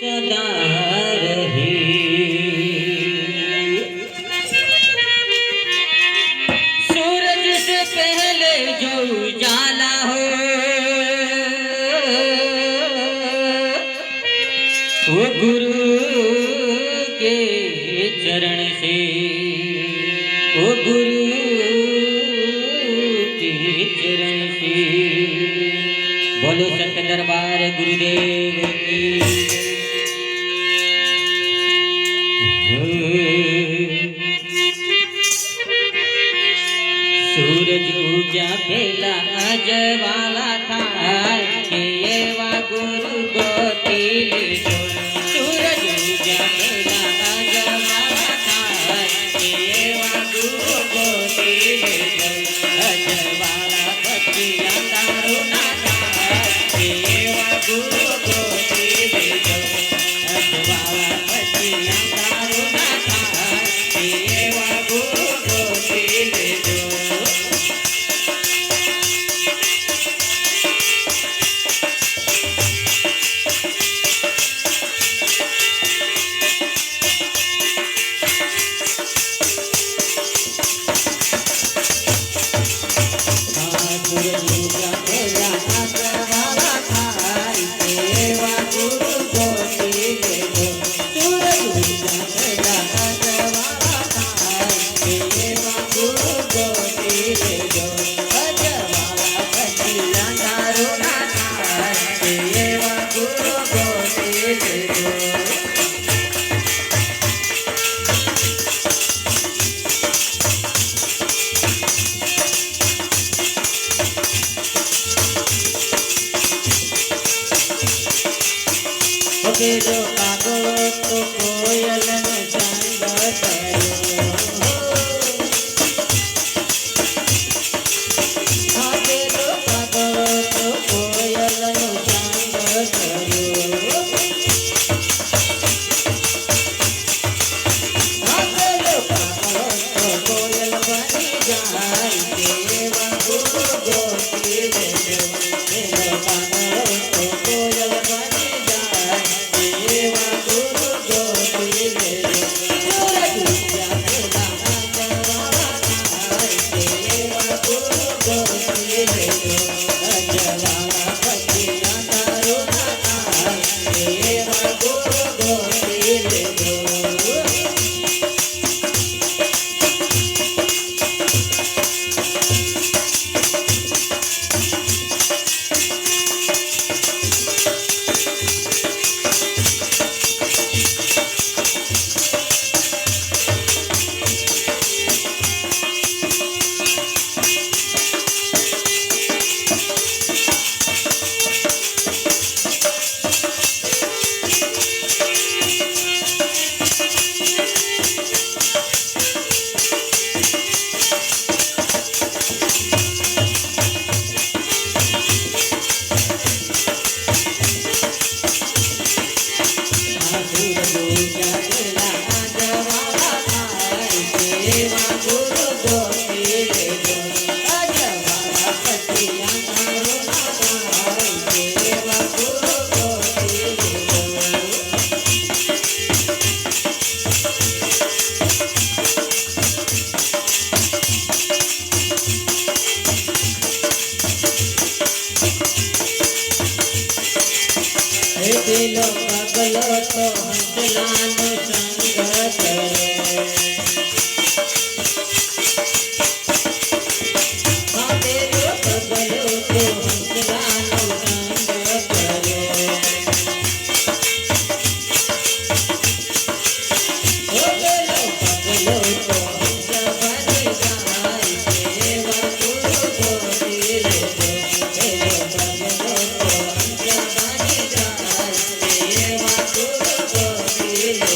सदा रहे। सूरज से पहले जो उजाला हो वो गुरु के चरण से, वो गुरु के चरण से। बोलो संत दरबार गुरुदेव की। सूरज उग्या पेला अजवाला था के एवा गुरु गोतीले जो। सूरज उग्या पेला अजवाला था के एवा गुरु गोतीले जो। अजवाला पति अंधारो ना था के एवा गुरु गोतीले जो। अजवाला पति अंधारो ना था के एवा गुरु गोतीले जो। जो कागो तो कोयल ने संग करो। आगे जो कागो तो कोयल ने संग करो। आगे जो कागो तो कोयल बनी जाए देवा गुरु गोतीले जो। जो कागो तो कोयल बनी जाए देवा गुरु गोतीले जो। सूरज उग्या पेला अजवाला था देवा गुरु गोतीले जो। अजवाला पति अंधारो ना था देवा गुरु गोतीले जो। दिलो पगलो तो हंसलानो संग करो। हाँ दिलो पगलो तो हंसलानो संग करो। ओ दिलो पगलो तो हंस बनी जाए देवा गुरु गोतीले जो। दिलो पगलो तो हंस बनी जाए देवा गुरु गोतीले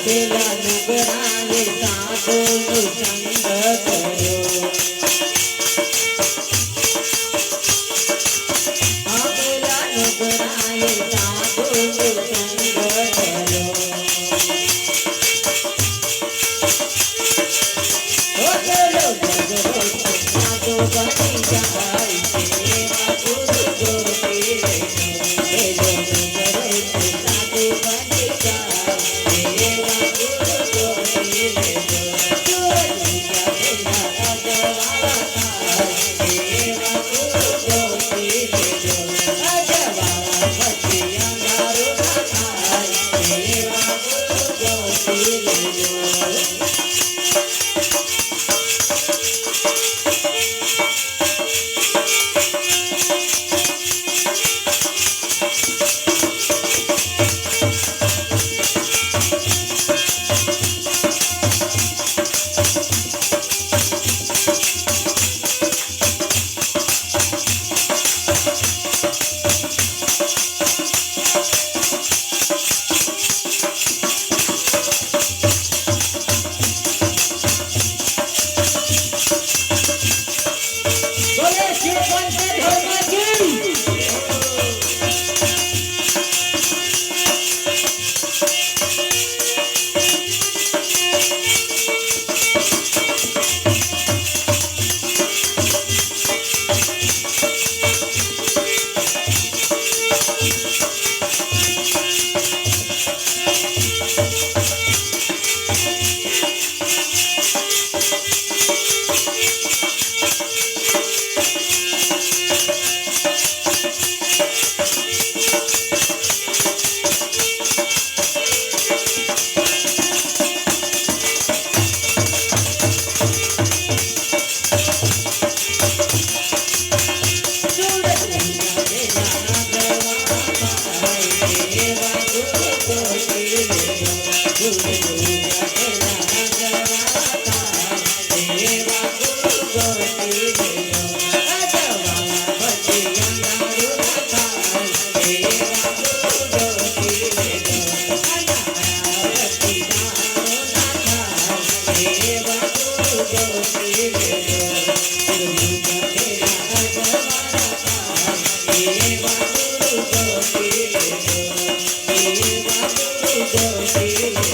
પેલા નુગરાએ સાધુનો સંગ કર્યો. આ પેલા નુગરાએ સાધુનો સંગ કર્યો. ઓ પેલો જગરો સાધુ બની જાય સેવા ગુરુ ગોપી રે. પેલો નુગરો સાધુ બની જાય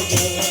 Go,